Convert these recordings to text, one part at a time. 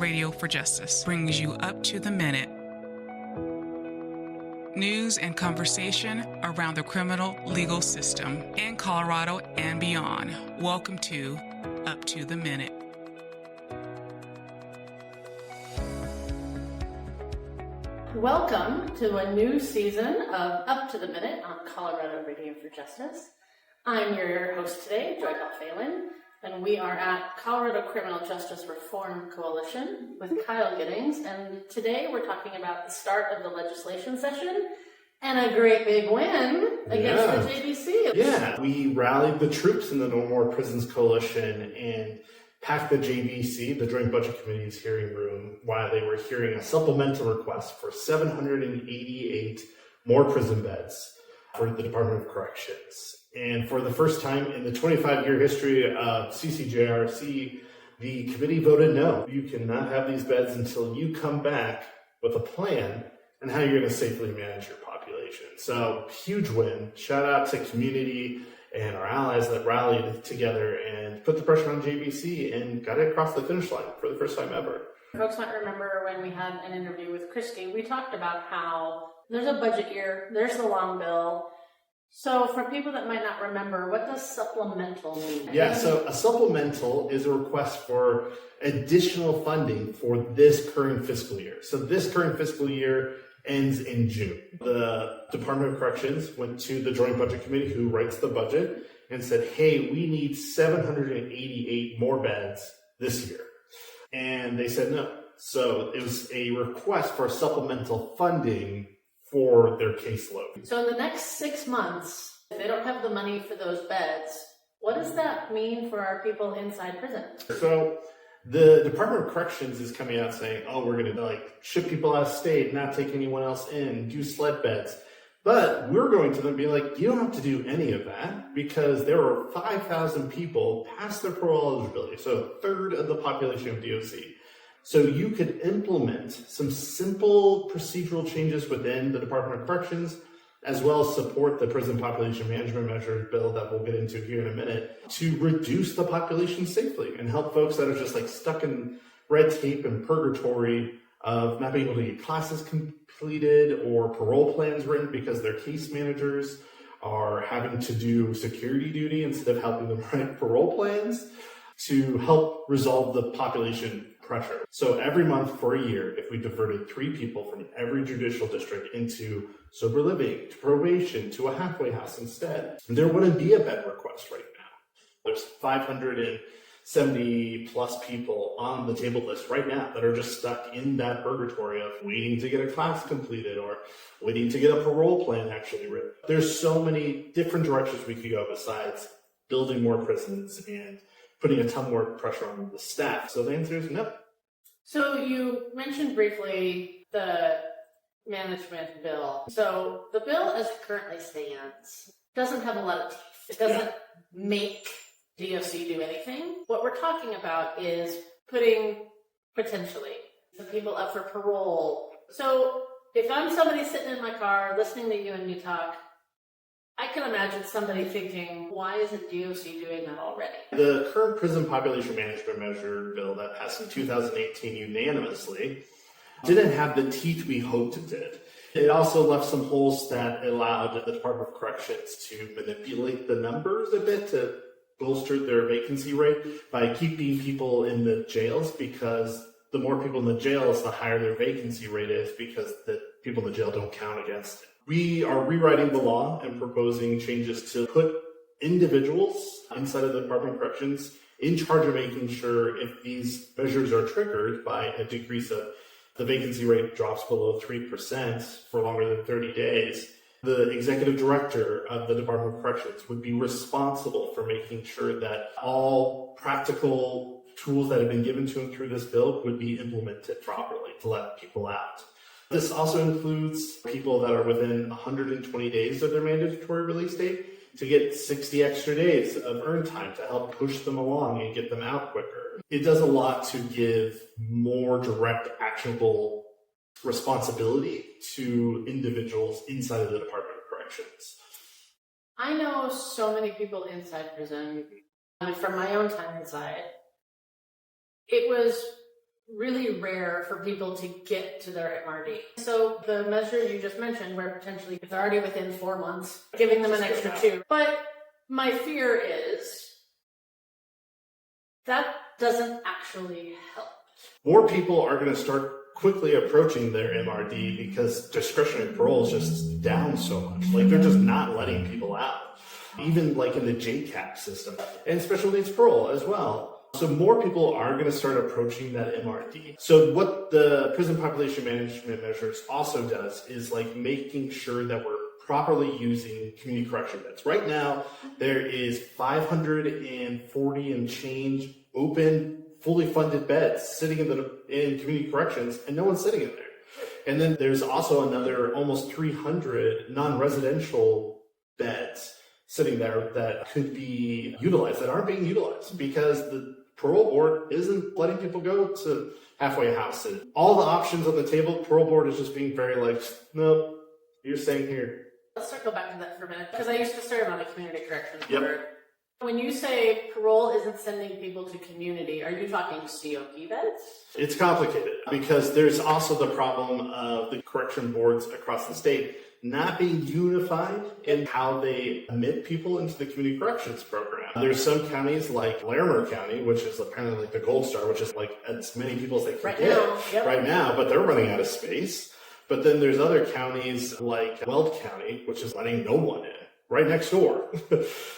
Radio for Justice brings you up to the minute. News and conversation around the criminal legal system in Colorado and beyond. Welcome to Up to the Minute. Welcome to a new season of Up to the Minute on Colorado Radio for Justice. I'm your host today, JoyBelle Phelan, and we are at Colorado Criminal Justice Reform Coalition with Kyle Giddings, and today we're talking about the start of the legislation session and a great big win against the JBC. Yeah, we rallied the troops in the No More Prisons Coalition and packed the JBC, the Joint Budget Committee's hearing room, while they were hearing a supplemental request for 788 more prison beds for the Department of Corrections. And for the first time in the 25-year history of CCJRC, the committee voted no. You cannot have these beds until you come back with a plan on how you're going to safely manage your population. So, huge win. Shout out to community and our allies that rallied together and put the pressure on JBC and got it across the finish line for the first time ever. Folks might remember when we had an interview with Christy, we talked about how there's a budget year, there's the long bill. So for people that might not remember, what does supplemental mean? Yeah, so a supplemental is a request for additional funding for this current fiscal year. So this current fiscal year ends in June. The Department of Corrections went to the Joint Budget Committee, who writes the budget, and said, hey, we need 788 more beds this year. And they said no. So it was a request for supplemental funding for their caseload. So in the next 6 months, if they don't have the money for those beds, what does that mean for our people inside prison? So the Department of Corrections is coming out saying, oh, we're going to ship people out of state, not take anyone else in, do sled beds. But we're going to them and be like, you don't have to do any of that because there are 5,000 people past their parole eligibility, so a third of the population of DOC. So you could implement some simple procedural changes within the Department of Corrections, as well as support the Prison Population Management Measures bill that we'll get into here in a minute, to reduce the population safely and help folks that are just stuck in red tape and purgatory of not being able to get classes completed or parole plans written because their case managers are having to do security duty instead of helping them write parole plans, to help resolve the population pressure. So every month for a year, if we diverted 3 people from every judicial district into sober living, to probation, to a halfway house instead, there wouldn't be a bed request right now. There's 570 plus people on the table list right now that are just stuck in that purgatory of waiting to get a class completed or waiting to get a parole plan actually written. There's so many different directions we could go besides building more prisons and putting a ton more pressure on the staff. So the answer is no. So you mentioned briefly the management bill. So the bill as it currently stands doesn't have a lot of teeth. It doesn't make DOC do anything. What we're talking about is putting, potentially, the people up for parole. So if I'm somebody sitting in my car listening to you and me talk, I can imagine somebody thinking, why isn't DOC doing that already? The current Prison Population Management Measure bill that passed in 2018 unanimously didn't have the teeth we hoped it did. It also left some holes that allowed the Department of Corrections to manipulate the numbers a bit to bolster their vacancy rate by keeping people in the jails, because the more people in the jails, the higher their vacancy rate is, because the people in the jail don't count against it. We are rewriting the law and proposing changes to put individuals inside of the Department of Corrections in charge of making sure if these measures are triggered by a decrease of the vacancy rate drops below 3% for longer than 30 days, the executive director of the Department of Corrections would be responsible for making sure that all practical tools that have been given to him through this bill would be implemented properly to let people out. This also includes people that are within 120 days of their mandatory release date to get 60 extra days of earned time to help push them along and get them out quicker. It does a lot to give more direct, actionable responsibility to individuals inside of the Department of Corrections. I know so many people inside prison, and from my own time inside, it was really rare for people to get to their MRD. So the measure you just mentioned, where potentially if they're already within 4 months, giving them an extra 2. But my fear is that doesn't actually help. More people are going to start quickly approaching their MRD because discretionary parole is just down so much. Like, they're just not letting people out. Even like in the JCAP system, and special needs parole as well. So more people are going to start approaching that MRD. So what the prison population management measures also does is like making sure that we're properly using community correction beds. Right now, there is 540 and change open, fully funded beds sitting in community corrections, and no one's sitting in there. And then there's also another almost 300 non-residential beds sitting there that could be utilized, that aren't being utilized because the parole board isn't letting people go to halfway house. And all the options on the table, parole board is just being very like, no, you're staying here. Let's circle back to that for a minute, because I used to serve on a community corrections board. When you say parole isn't sending people to community, are you talking COP beds? It's complicated because there's also the problem of the correction boards across the state not being unified in how they admit people into the community corrections program. There's some counties like Larimer County, which is apparently like the gold star, which is like as many people as they can get right now, but they're running out of space. But then there's other counties like Weld County, which is letting no one in, right next door.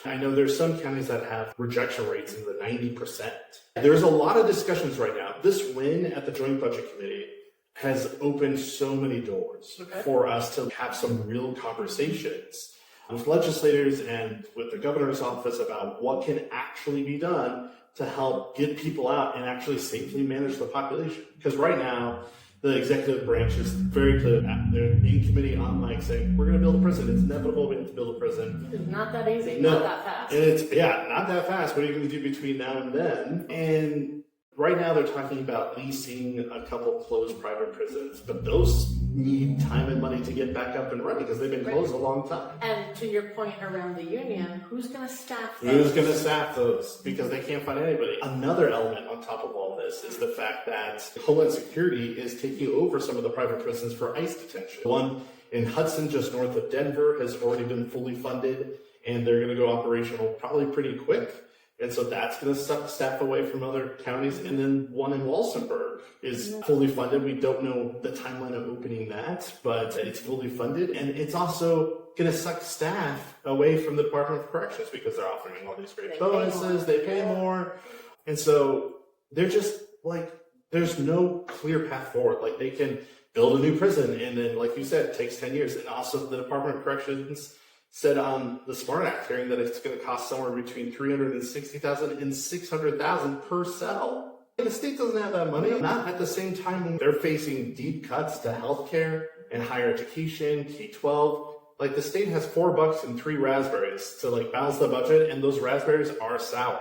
I know there's some counties that have rejection rates in the 90%. There's a lot of discussions right now. This win at the Joint Budget Committee has opened so many doors for us to have some real conversations with legislators and with the governor's office about what can actually be done to help get people out and actually safely manage the population. Because right now, the executive branch is very clear. They're in committee on mic saying, we're going to build a prison. It's inevitable we have to build a prison. It's not that easy. No. Not that fast. And it's, not that fast. What are you going to do between now and then? And right now they're talking about leasing a couple closed private prisons, but those need time and money to get back up and running because they've been closed a long time. And to your point around the union, who's going to staff those? Who's going to staff those? Because they can't find anybody. Another element on top of all this is the fact that Homeland Security is taking over some of the private prisons for ICE detention. One in Hudson, just north of Denver, has already been fully funded, and they're going to go operational probably pretty quick. And so that's going to suck staff away from other counties. And then one in Walsenburg is fully funded. We don't know the timeline of opening that, but it's fully funded. And it's also going to suck staff away from the Department of Corrections because they're offering all these great bonuses. They pay more. And so they're just like, there's no clear path forward. Like, they can build a new prison. And then, like you said, it takes 10 years. And also the Department of Corrections said on the SMART Act hearing that it's going to cost somewhere between $360,000 and $600,000 per cell. And the state doesn't have that money. Not at the same time when they're facing deep cuts to healthcare and higher education, K-12. Like, the state has $4 and 3 raspberries to like balance the budget, and those raspberries are sour.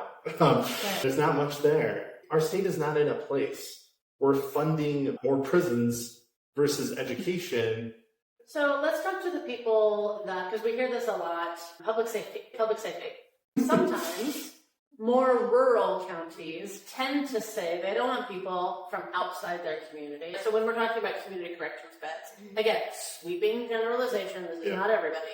There's not much there. Our state is not in a place. We're funding more prisons versus education. So let's talk to the people that, because we hear this a lot, public safety. Sometimes more rural counties tend to say they don't want people from outside their community. So when we're talking about community corrections beds, again, sweeping generalization, this is not everybody.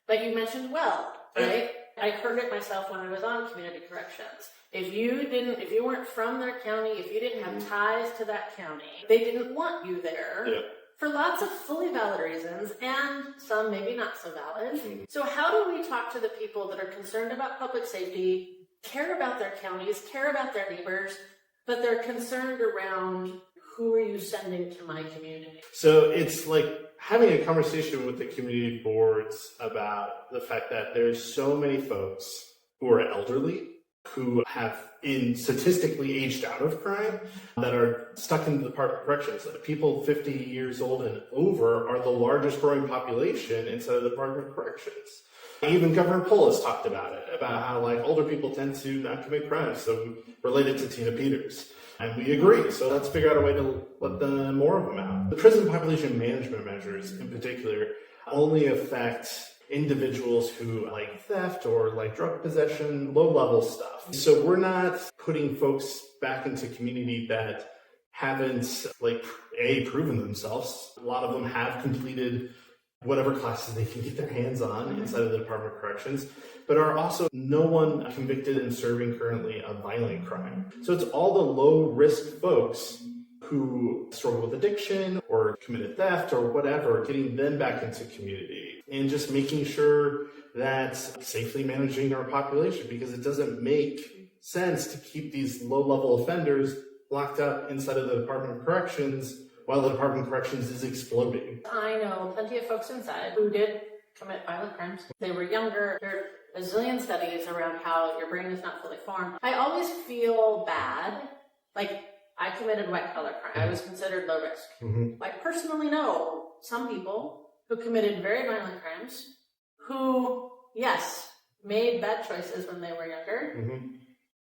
But you mentioned right? I heard it myself when I was on community corrections. If you weren't from their county, if you didn't have ties to that county, they didn't want you there. For lots of fully valid reasons, and some maybe not so valid. So how do we talk to the people that are concerned about public safety, care about their counties, care about their neighbors, but they're concerned around who are you sending to my community? So it's like having a conversation with the community boards about the fact that there's so many folks who are elderly, who have statistically aged out of crime, that are stuck in the Department of Corrections. People 50 years old and over are the largest growing population inside of the Department of Corrections. Even Governor Pohl has talked about it, about how like older people tend to not commit crimes, so related to Tina Peters. And we agree, so let's figure out a way to let more of them out. The prison population management measures, in particular, only affect individuals who like theft or like drug possession, low-level stuff. So we're not putting folks back into community that haven't proven themselves. A lot of them have completed whatever classes they can get their hands on inside of the Department of Corrections, but are also no one convicted and serving currently a violent crime. So it's all the low-risk folks who struggle with addiction or committed theft or whatever, getting them back into community and just making sure that's safely managing our population, because it doesn't make sense to keep these low-level offenders locked up inside of the Department of Corrections while the Department of Corrections is exploding. I know plenty of folks inside who did commit violent crimes. They were younger. There are a zillion studies around how your brain is not fully formed. I always feel bad. Like, I committed white-collar crime. I was considered low risk. Mm-hmm. I personally know some people who committed very violent crimes who, yes, made bad choices when they were younger, Mm-hmm.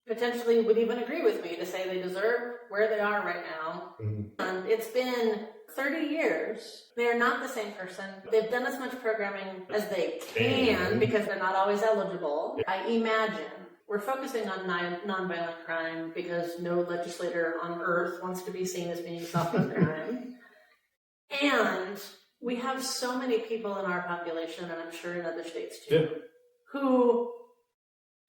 potentially would even agree with me to say they deserve where they are right now. Mm-hmm. And it's been 30 years. They're not the same person. They've done as much programming as they can because they're not always eligible. I imagine we're focusing on nonviolent crime because no legislator on earth wants to be seen as being soft on crime. And we have so many people in our population, and I'm sure in other states too, who,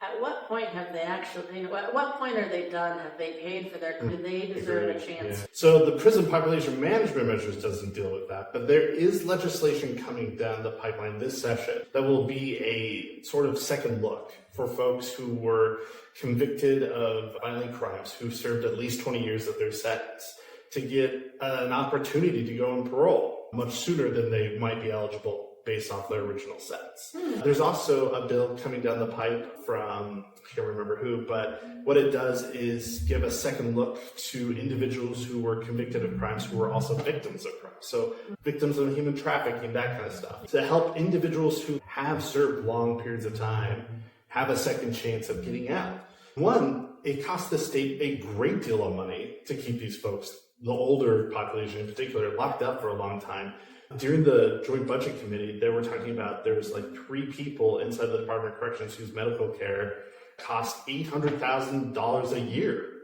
at what point have they actually, at what point are they done? Have they paid for their, do they deserve a chance? Yeah. So the prison population management measures doesn't deal with that, but there is legislation coming down the pipeline this session that will be a sort of second look for folks who were convicted of violent crimes, who served at least 20 years of their sentence, to get an opportunity to go on parole much sooner than they might be eligible based off their original sentence. There's also a bill coming down the pipe from, I can't remember who, but what it does is give a second look to individuals who were convicted of crimes who were also victims of crimes. So victims of human trafficking, that kind of stuff. To help individuals who have served long periods of time have a second chance of getting out. One, it costs the state a great deal of money to keep these folks, the older population in particular, locked up for a long time. During the Joint Budget Committee, they were talking about there's 3 people inside the Department of Corrections whose medical care costs $800,000 a year.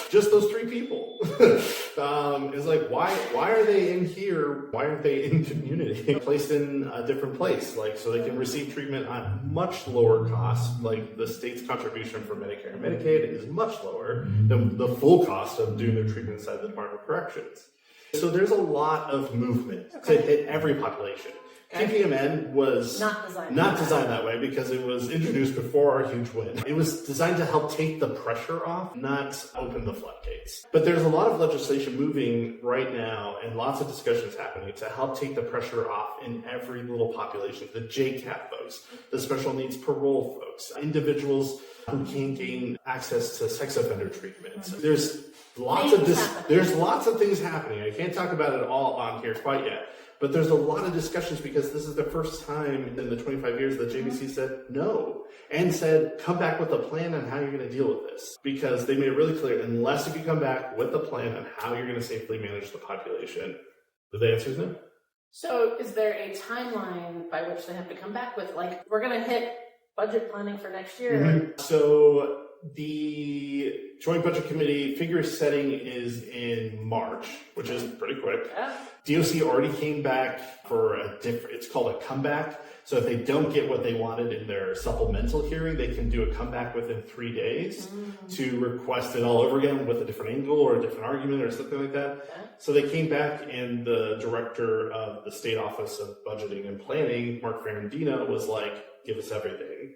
Just those 3 people. It's like, why are they in here? Why aren't they in community? Placed in a different place, so they can receive treatment at much lower cost. Like the state's contribution for Medicare and Medicaid is much lower than the full cost of doing their treatment inside the Department of Corrections. So there's a lot of movement to hit every population. PPMN was not designed that way because it was introduced before our huge win. It was designed to help take the pressure off, not open the floodgates. But there's a lot of legislation moving right now and lots of discussions happening to help take the pressure off in every little population. The JCAP folks, the special needs parole folks, individuals who can't gain access to sex offender treatment. There's lots of things happening. I can't talk about it all on here quite yet. But there's a lot of discussions because this is the first time in the 25 years that JBC said no and said, come back with a plan on how you're going to deal with this. Because they made it really clear, unless if you come back with a plan on how you're going to safely manage the population, the answer is no. So is there a timeline by which they have to come back with, we're going to hit budget planning for next year? Mm-hmm. So the Joint Budget Committee figure setting is in March, which is pretty quick. Yeah. DOC already came back for it's called a comeback. So if they don't get what they wanted in their supplemental hearing, they can do a comeback within 3 days to request it all over again with a different angle or a different argument or something like that. Okay. So they came back and the director of the State Office of Budgeting and Planning, Mark Ferrandino, was like, give us everything.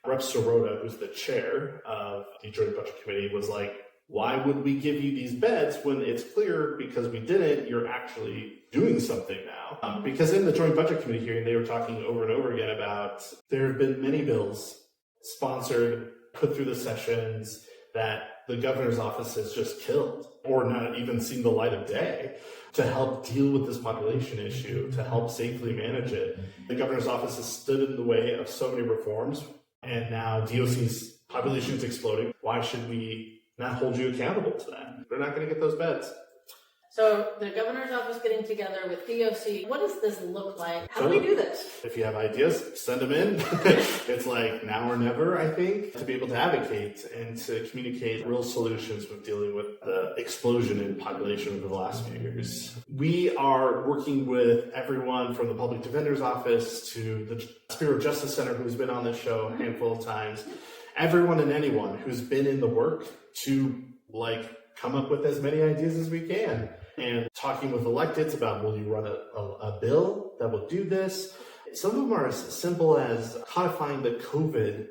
Rep. Sirota, who's the chair of the Joint Budget Committee, was like, why would we give you these beds when it's clear because we didn't, you're actually doing something now? Because in the Joint Budget Committee hearing, they were talking over and over again about there have been many bills sponsored, put through the sessions that the governor's office has just killed or not even seen the light of day to help deal with this population issue, to help safely manage it. The governor's office has stood in the way of so many reforms, and now DOC's population is exploding. Why should we not hold you accountable to that? They're not going to get those beds. So the governor's office getting together with DOC. What does this look like? How do we do this? If you have ideas, send them in. It's like now or never, I think, to be able to advocate and to communicate real solutions with dealing with the explosion in population over the last few years. We are working with everyone from the Public Defender's Office to the Bureau Justice Center, who's been on this show a handful of times. Everyone and anyone who's been in the work to come up with as many ideas as we can. And talking with electeds about, will you run a bill that will do this? Some of them are as simple as codifying the COVID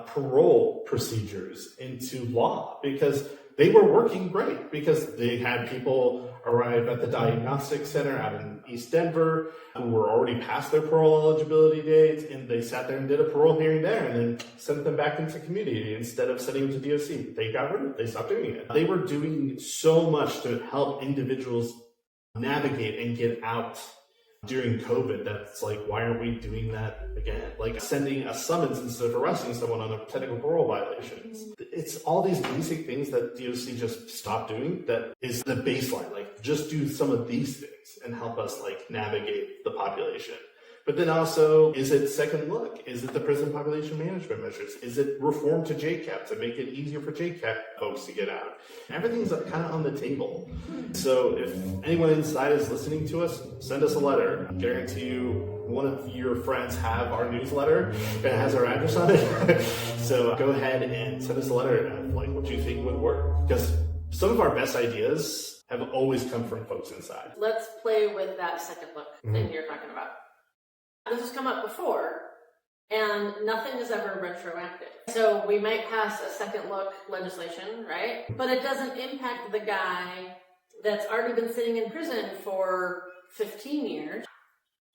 parole procedures into law, because they were working great, because they had people arrive at the diagnostic center out in East Denver who were already past their parole eligibility date, and they sat there and did a parole hearing there and then sent them back into community instead of sending them to DOC. They got rid of it. They stopped doing it. They were doing so much to help individuals navigate and get out during COVID. That's like, why aren't we doing that again? Like sending a summons instead of arresting someone on a technical parole violation. It's all these basic things that DOC just stopped doing that is the baseline. Like, just do some of these things and help us navigate the population. But then also, is it second look? Is it the prison population management measures? Is it reform to JCAP to make it easier for JCAP folks to get out? Everything's kind of on the table. So if anyone inside is listening to us, send us a letter. I guarantee you one of your friends have our newsletter that has our address on it. So go ahead and send us a letter of what you think would work. Because some of our best ideas have always come from folks inside. Let's play with that second look thing you're talking about. This has come up before, and nothing is ever retroactive. So we might pass a second look legislation, right? But it doesn't impact the guy that's already been sitting in prison for 15 years.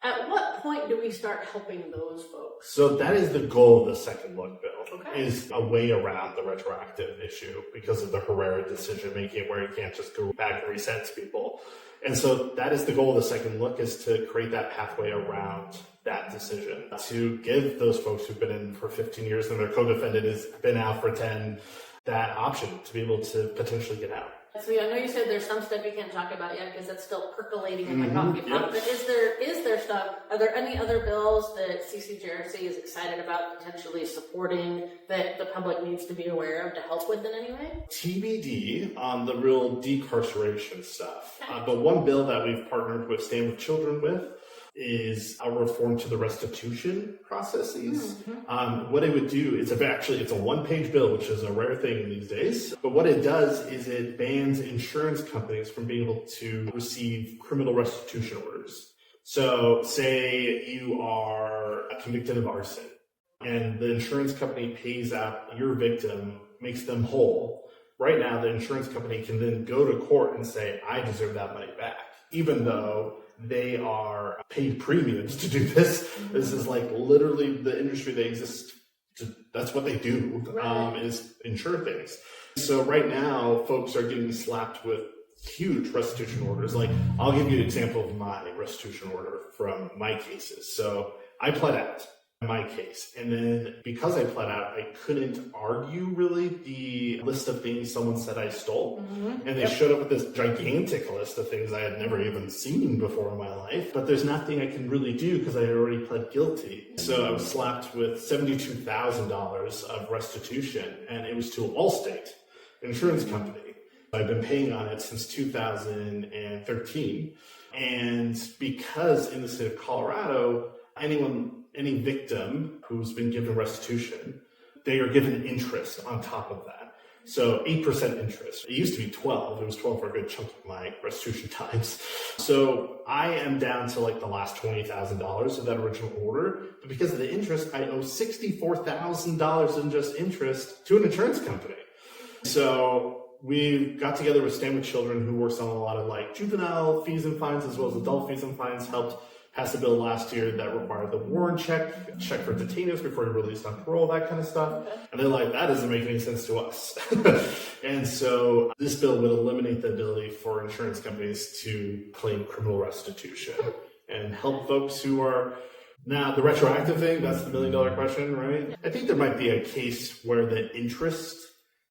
At what point do we start helping those folks? So that is the goal of the second look bill, is a way around the retroactive issue because of the Herrera decision making, where you can't just go back and resentence people. And so that is the goal of the second look, is to create that pathway around that decision, to give those folks who've been in for 15 years and their co-defendant has been out for 10, that option to be able to potentially get out. So I know you said there's some stuff you can't talk about yet because it's still percolating in my coffee pot. But is there stuff? Are there any other bills that CCJRC is excited about potentially supporting that the public needs to be aware of to help with in any way? TBD on the real decarceration stuff. But one bill that we've partnered with Stand With Children with is a reform to the restitution processes. What it would do is it's a one-page bill, which is a rare thing these days. But what it does is it bans insurance companies from being able to receive criminal restitution orders. So say you are convicted of arson and the insurance company pays out your victim, makes them whole. Right now, the insurance company can then go to court and say, I deserve that money back, even though they are paid premiums to do this. This is literally the industry they exist to, that's what they do, is insure things. So right now, folks are getting slapped with huge restitution orders. I'll give you an example of my restitution order from my cases. So I pled out my case. And then because I pled out, I couldn't argue really the list of things someone said I stole. And they showed up with this gigantic list of things I had never even seen before in my life. But there's nothing I can really do because I had already pled guilty. So I was slapped with $72,000 of restitution, and it was to Allstate insurance company. I've been paying on it since 2013. And because in the state of Colorado, any victim who's been given restitution, they are given interest on top of that. So 8% interest. It used to be 12. It was 12 for a good chunk of my restitution times. So I am down to the last $20,000 of that original order. But because of the interest, I owe $64,000 in just interest to an insurance company. So we got together with Stand With Children, who works on a lot of juvenile fees and fines as well as adult fees and fines, helped pass a bill last year that required the warrant check for detainees before you're released on parole, that kind of stuff. And they're like, that doesn't make any sense to us. And so this bill would eliminate the ability for insurance companies to claim criminal restitution and help folks who are... Now, the retroactive thing, that's the $1 million question, right? I think there might be a case where the interest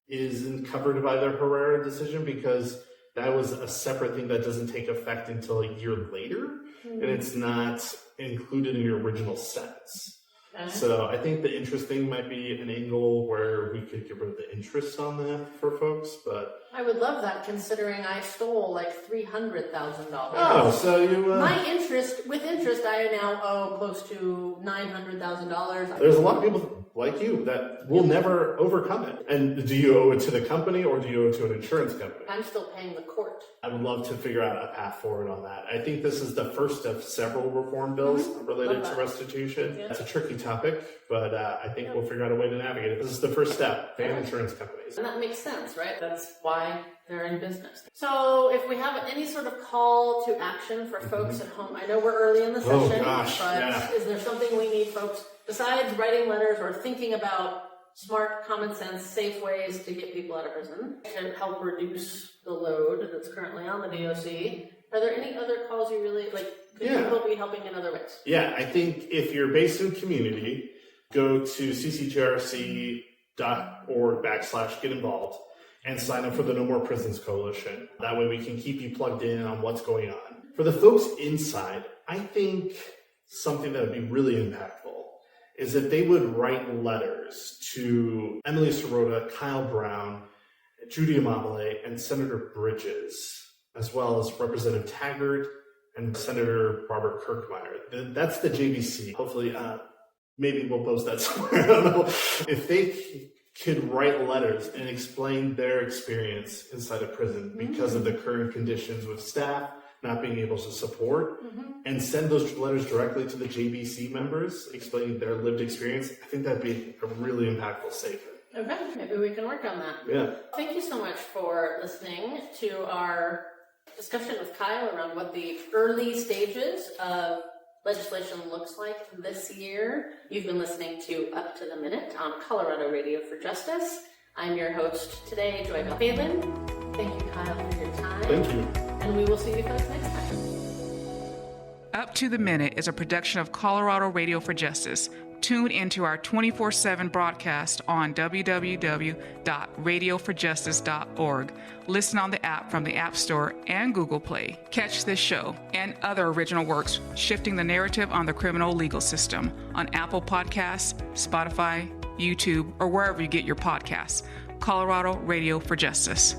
isn't covered by the Herrera decision, because that was a separate thing that doesn't take effect until a year later, and it's not included in your original sentence. Okay. So I think the interest thing might be an angle where we could get rid of the interest on that for folks, but I would love that, considering I stole like $300,000. oh, so you My interest, with interest, I now owe close to $900,000. there's a lot of people like you that will never overcome it. And do you owe it to the company or do you owe it to an insurance company? I'm still paying the court. I would love to figure out a path forward on that. I think this is the first of several reform bills related to restitution. Yeah. It's a tricky topic, but I think we'll figure out a way to navigate it. This is the first step, ban insurance companies. And that makes sense, right? That's why they're in business. So if we have any sort of call to action for folks at home, I know we're early in the Oh, session, gosh, but yeah. is there something we need folks, besides writing letters or thinking about smart, common sense, safe ways to get people out of prison to help reduce the load that's currently on the DOC? Are there any other calls you really, like, could people be helping in other ways? Yeah, I think if you're based in community, go to ccjrc.org/get involved and sign up for the No More Prisons Coalition. That way we can keep you plugged in on what's going on. For the folks inside, I think something that would be really impactful is if they would write letters to Emily Sirota, Kyle Brown, Judy Amabile, and Senator Bridges, as well as Representative Taggart and Senator Barbara Kirkmeyer. That's the JBC. Hopefully, maybe we'll post that somewhere. I don't know. If they could write letters and explain their experience inside a prison because of the current conditions with staff not being able to support, and send those letters directly to the JBC members explaining their lived experience, I think that'd be a really impactful statement. Okay, maybe we can work on that. Yeah. Thank you so much for listening to our discussion with Kyle around what the early stages of legislation looks like this year. You've been listening to Up to the Minute on Colorado Radio for Justice. I'm your host today, JoyBelle Phelan. Thank you, Kyle, for your time. Thank you. And we will see you folks next time. Up to the Minute is a production of Colorado Radio for Justice. Tune into our 24/7 broadcast on www.radioforjustice.org. Listen on the app from the App Store and Google Play. Catch this show and other original works shifting the narrative on the criminal legal system on Apple Podcasts, Spotify, YouTube, or wherever you get your podcasts. Colorado Radio for Justice.